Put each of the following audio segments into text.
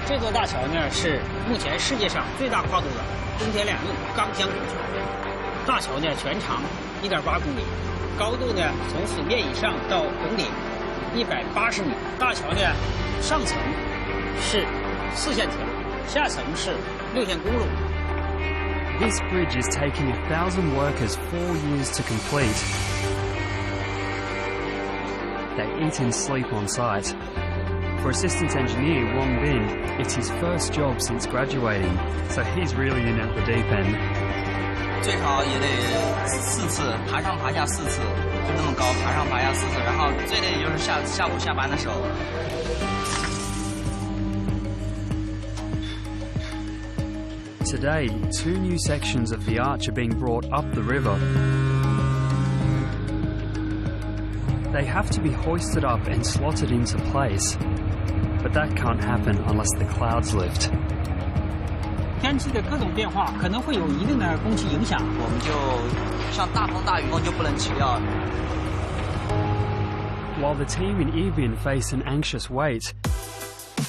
这座大桥呢是目前世界上最大跨度的中田两路钢浆拱桥。大桥呢全长1.8公里，高度呢从水面以上到拱顶180米。大桥呢上层是4线铁路，下层是6线公路。This bridge is taking 1,000 workers 4 years to complete. They eat and sleep on site. For assistant engineer Wong Bin, it's his first job since graduating, so he's really in at the deep end. 最少也得4次，爬上爬下4次，就那么高，爬上爬下4次，然后最累就是下午下班的时候。Today, 2 new sections of the arch are being brought up the river. They have to be hoisted up and slotted into place, but that can't happen unless the clouds lift. 天气的各种变化可能会有一定的工期影响，我们就像大风大雨风就不能起料。While the team in Yibin face an anxious wait,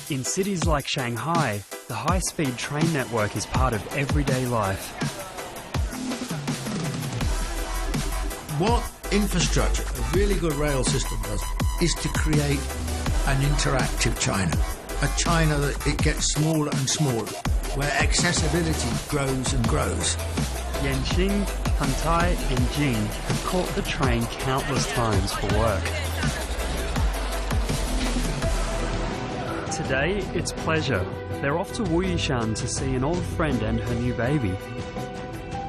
in cities like Shanghai, the high-speed train network is part of everyday life. What infrastructure, a really good rail system does, is to create an interactive China. A China that it gets smaller and smaller, where accessibility grows and grows. Yanqing, Hantai and Jing have caught the train countless times for work. Today, it's pleasure. They're off to Wuyishan to see an old friend and her new baby.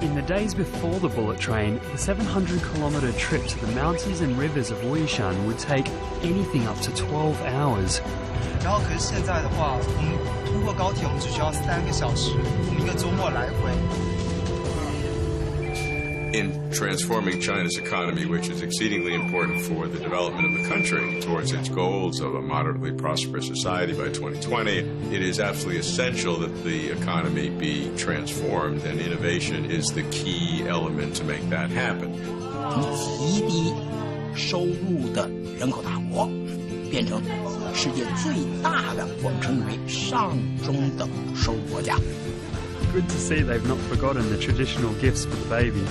In the days before the bullet train, the 700-kilometre trip to the mountains and rivers of Wuyishan would take anything up to 12 hours. 然后可是现在的话，我们通过高铁，我们只需要3个小时，我们一个周末来回。In transforming China's economy, which is exceedingly important for the development of the country towards its goals of a moderately prosperous society by 2020, it is absolutely essential that the economy be transformed, and innovation is the key element to make that happen. 从极低收入的人口大国变成世界最大的，我们称为上中等收入国家。Good to see they've not forgotten the traditional gifts for the baby.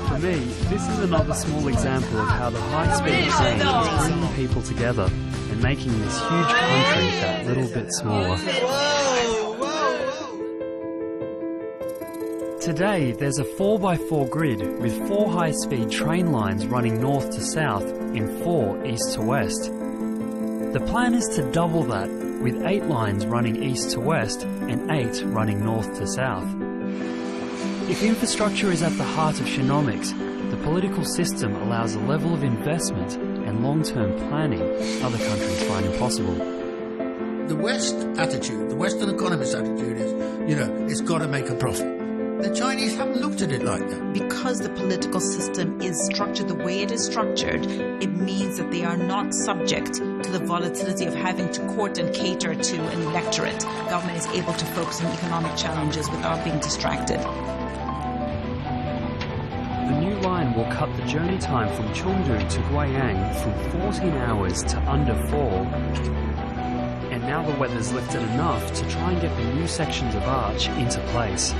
For me, this is another small example of how the high-speed train is bringing people together and making this huge country that little bit smaller. Today, there's a 4x4 grid with 4 high-speed train lines running north to south and 4 east to west. The plan is to double that, with 8 lines running east to west and 8 running north to south. If infrastructure is at the heart of Shinomics, the political system allows a level of investment and long-term planning other countries find impossible. The West attitude, the Western economist attitude is, it's got to make a profit. The Chinese haven't looked at it like that. Because the political system is structured the way it is structured, it means that they are not subject to the volatility of having to court and cater to an electorate. Government is able to focus on economic challenges without being distracted. The new line will cut the journey time from Chengdu to Guiyang from 14 hours to under 4. And now the weather's lifted enough to try and get the new sections of arch into place.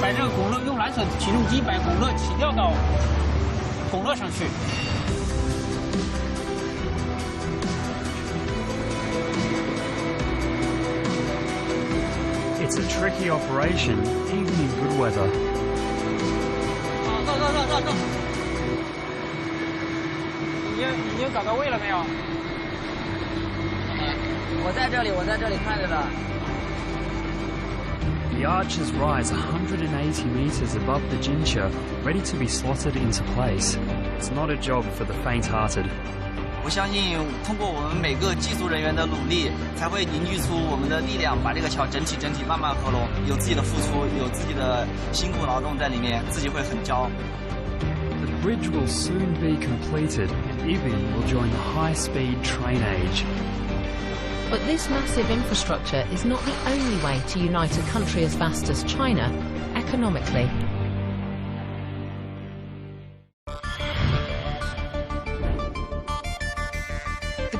把这个拱乐用蓝色起重机把拱乐起吊到拱乐上去。It's a tricky operation, even in good weather. 到！已经找到位了没有？我在这里看着的。 The arches rise 180 meters above the Jincha, ready to be slotted into place. It's not a job for the faint-hearted. 我相信，通过我们每个技术人员的努力，才会凝聚出我们的力量，把这个桥整体慢慢合拢。有自己的付出，有自己的辛苦劳动在里面，自己会很骄傲。 The bridge will soon be completed, and Yibin will join the high-speed train age. But this massive infrastructure is not the only way to unite a country as vast as China economically.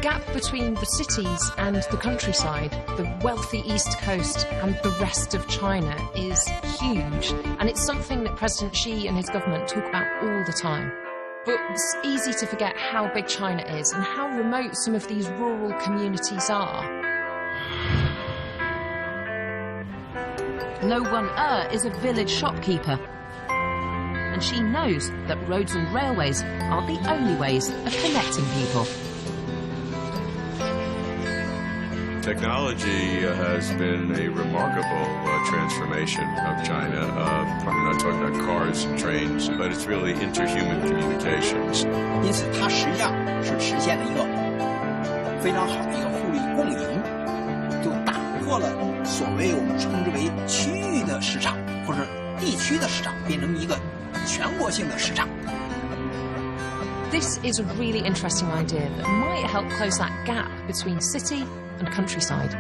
gap between the cities and the countryside, the wealthy East Coast and the rest of China, is huge, and it's something that President Xi and his government talk about all the time. But it's easy to forget how big China is and how remote some of these rural communities are. Lo Wen-er is a village shopkeeper, and she knows that roads and railways aren't the only ways of connecting people. Technology has been a remarkable transformation of China. I'm not talking about cars and trains, but it's really interhuman communications. 因此，它实际上是实现了一个非常好的一个互利共赢，就打破了所谓我们称之为区域的市场或者地区的市场，变成一个全国性的市场。 This is a really interesting idea that might help close that gap between city and countryside.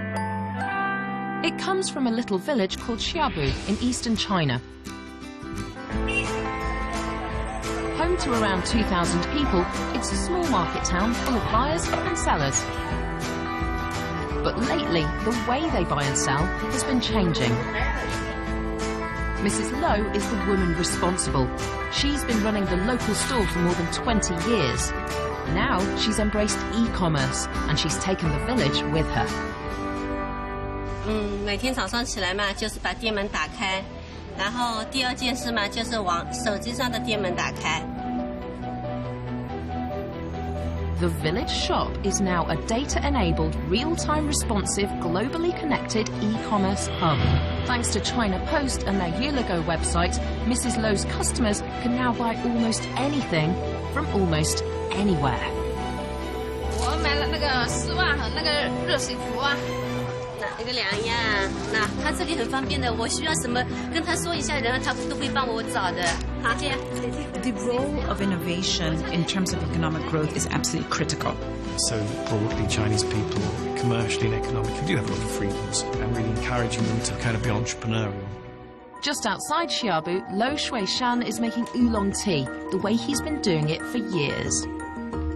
It comes from a little village called Xiabu in eastern China. Home to around 2,000 people, it's a small market town full of buyers and sellers. But lately, the way they buy and sell has been changing. Mrs. Lo is the woman responsible. She's been running the local store for more than 20 years. Now she's embraced e-commerce and she's taken the village with her. 每天早上起来嘛，就是把店门打开，然后第二件事嘛，就是往手机上的店门打开。 The village shop is now a data-enabled, real-time responsive, globally connected e-commerce hub. Thanks to China Post and their Yuligo website, Mrs. Lo's customers can now buy almost anything from almost anywhere. 我买了那个丝袜和那个热水壶啊。 那个两样，那他这里很方便的，我需要什么跟他说一下，然后他都会帮我找的。好，这样。The role of innovation in terms of economic growth is absolutely critical. So broadly, Chinese people, commercially and economically, do have a lot of freedoms, and really encouraging them to kind of be entrepreneurial. Just outside Xiabu, Lo Shuishan is making oolong tea, the way he's been doing it for years.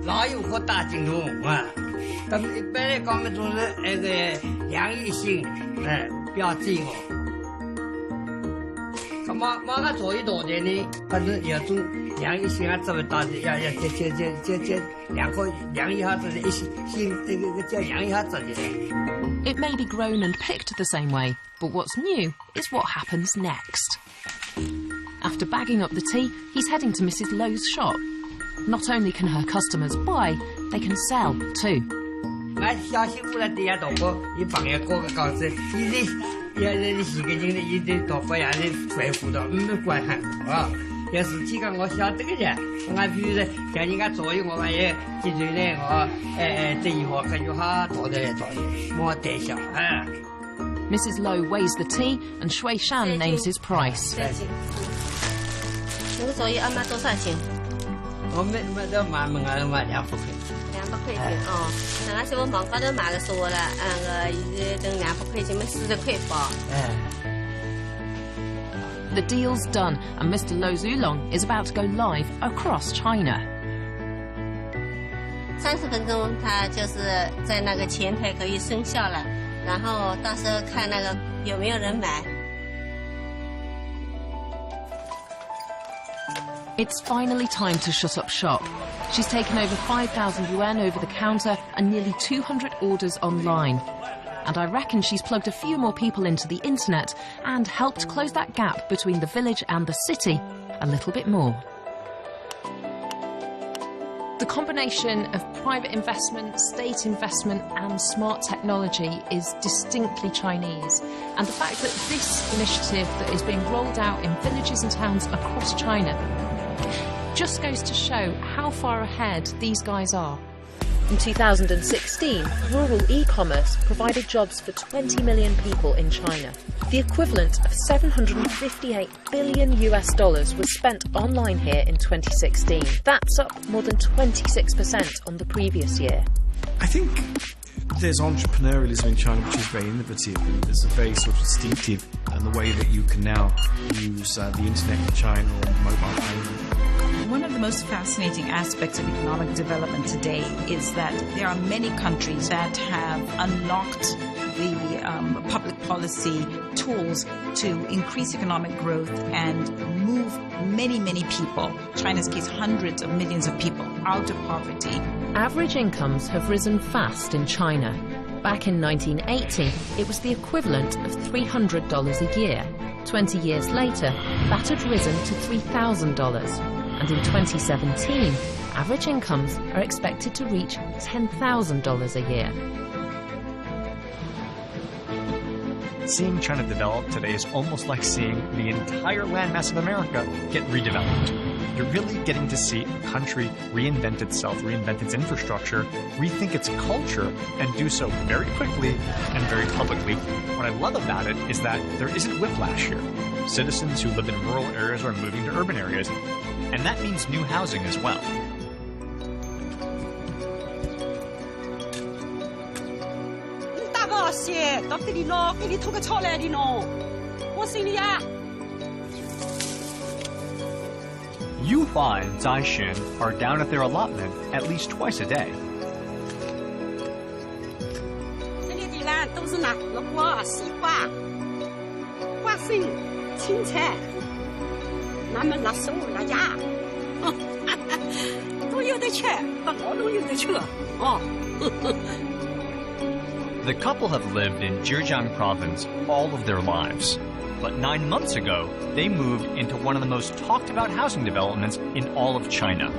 老有和大金融啊，但是一般来讲嘛，总是那个两意性，不要这个。他马个做一道的呢，反正要种两意性啊，这么大的，要这两一下子的一心这个叫两一下子的。It may be grown and picked the same way, but what's new is what happens next. After bagging up the tea, he's heading to Mrs. Lo's shop. Not only can her customers buy, they can sell too. 俺小媳妇来底下到过，一帮人过个高子，你要你洗个净的，一得到过呀，你怪糊的，没管很啊。要是几个我晓得个人，俺比如说像人家左右我嘛也记住呢，我这一会感觉哈做的做的，没得小啊。Mrs. Lo weighs the tea and Shui Shan names his price. 那个左右阿妈多少钱？ 我们都买200块。200块钱哦，那是我网高头买的说了，现在等200块钱嘛，40块包。The deal's done, and Mr. Lo's oolong is about to go live across China. 30分钟，它就是在那个前台可以生效了，然后到时候看那个有没有人买。 It's finally time to shut up shop. She's taken over 5,000 yuan over the counter and nearly 200 orders online. And I reckon she's plugged a few more people into the internet and helped close that gap between the village and the city a little bit more. The combination of private investment, state investment and smart technology is distinctly Chinese. And the fact that this initiative that is being rolled out in villages and towns across China just goes to show how far ahead these guys are. In 2016, rural e-commerce provided jobs for 20 million people in China. The equivalent of $758 billion was spent online here in 2016. That's up more than 26% on the previous year. I think there's entrepreneurialism in China which is very innovative, and there's a very sort of distinctive and the way that you can now use the internet in China or mobile payment. One of the most fascinating aspects of economic development today is that there are many countries that have unlocked the public policy tools to increase economic growth and move many, many people, China's case, hundreds of millions of people, out of poverty. Average incomes have risen fast in China. Back in 1980, it was the equivalent of $300 a year. 20 years later, that had risen to $3,000. And in 2017, average incomes are expected to reach $10,000 a year. Seeing China develop today is almost like seeing the entire landmass of America get redeveloped. You're really getting to see a country reinvent itself, reinvent its infrastructure, rethink its culture, and do so very quickly and very publicly. What I love about it is that there isn't whiplash here. Citizens who live in rural areas are moving to urban areas, and that means new housing as well. Yu Hua and Zai Xun are down at their allotment at least twice a day. The couple have lived in Zhejiang province all of their lives. But 9 months ago, they moved into one of the most talked about housing developments in all of China.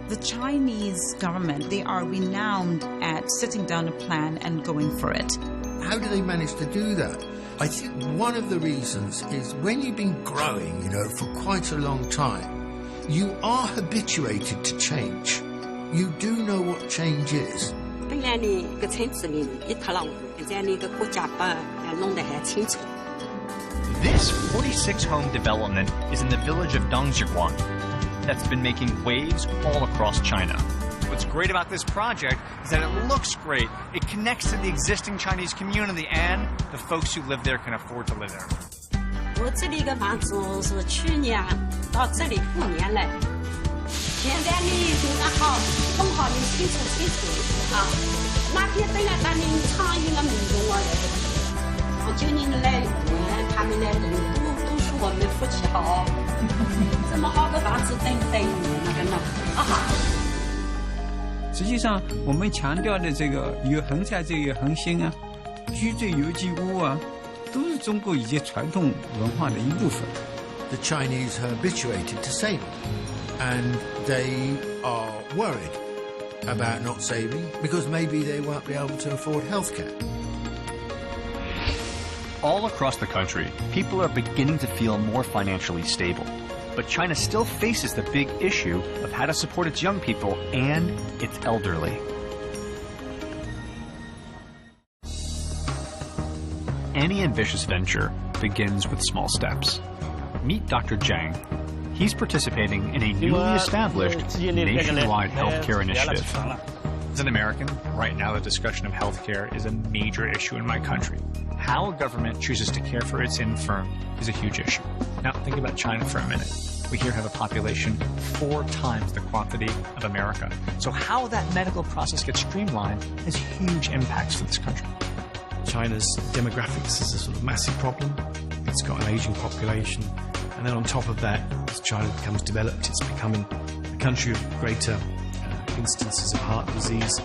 The Chinese government, they are renowned at sitting down a plan and going for it. How do they manage to do that? I think one of the reasons is when you've been growing, for quite a long time, you are habituated to change. You do know what change is. This 46-home development is in the village of Dongzhiguan that's been making waves all across China. What's great about this project is that it looks great, it connects to the existing Chinese community, and the folks who live there can afford to live there. 我这里的房子是去年到这里5年了，现在呢就是好，弄好的清楚啊。那边本来咱们参与了民众啊，9年来他们来人都说我们福气好，这么好的房子等那个弄啊。实际上，我们强调的这个有恒在这个恒心啊，居住有机屋啊。 都是中国以前传统文化的一部分。The Chinese are habituated to saving, and they are worried about not saving because maybe they won't be able to afford healthcare. All across the country, people are beginning to feel more financially stable. But China still faces the big issue of how to support its young people and its elderly. Any ambitious venture begins with small steps. Meet Dr. Zhang. He's participating in a newly established nationwide healthcare initiative. As an American, right now the discussion of healthcare is a major issue in my country. How a government chooses to care for its infirm is a huge issue. Now think about China for a minute. We here have a population 4 times the quantity of America. So how that medical process gets streamlined has huge impacts for this country. China's demographics is a sort of massive problem. It's got an aging population. And then on top of that, as China becomes developed, it's becoming a country of greater instances of heart disease.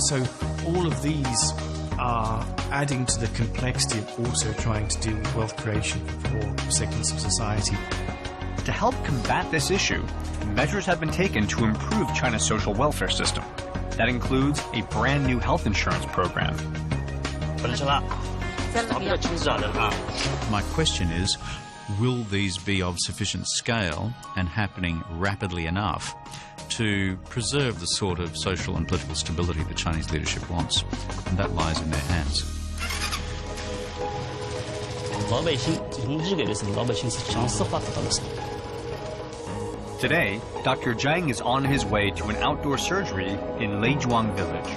So all of these are adding to the complexity of also trying to deal with wealth creation for all segments of society. To help combat this issue, measures have been taken to improve China's social welfare system. That includes a brand new health insurance program. My question is, will these be of sufficient scale and happening rapidly enough to preserve the sort of social and political stability that Chinese leadership wants? And that lies in their hands. Today, Dr. Zhang is on his way to an outdoor surgery in Leizhuang village.